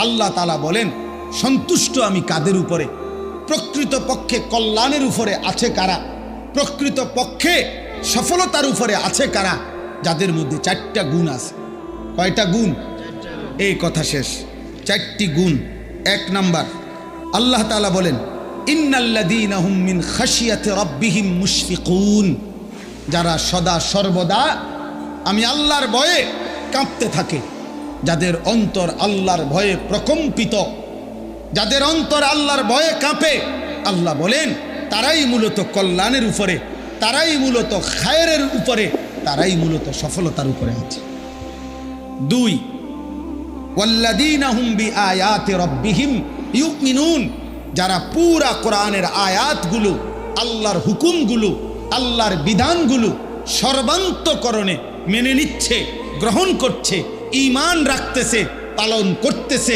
আল্লাহ তাআলা বলেন, সন্তুষ্ট আমি কাদের উপরে? প্রকৃত পক্ষে কল্যাণের উপরে আছে কারা? প্রকৃত পক্ষে সফলতার উপরে আছে কারা? যাদের মধ্যে 4টা গুণ আছে। কয়টা গুণ? এই কথা শেষ। 4টি গুণ। 1 নাম্বার, আল্লাহ তাআলা বলেন, ইন্নাল্লাযীনা হুম মিন খাশিয়াতি রাব্বিহিম মুশফিকুন, যারা সদা সর্বদা আমি আল্লাহর ভয়ে কাঁপতে থাকে, যাদের অন্তর আল্লাহর ভয়ে প্রকম্পিত, যাদের অন্তর আল্লাহর ভয়ে কাঁপে, আল্লাহ বলেন তারাই মূলত কল্যাণের উপরে, তারাই মূলত খায়রের উপরে, তারাই মূলত সফলতার উপরে আছে। 2, ওয়াল্লাযীনা হুম বিআয়াতি রাব্বিহিম ইউমিনুন, যারা পুরা কোরআনের আয়াতগুলো, আল্লাহর হুকুমগুলো, আল্লাহর বিধানগুলো সর্বান্তকরণে মেনে নিচ্ছে, গ্রহণ করছে, ঈমান রাখতেছে, পালন করতেছে।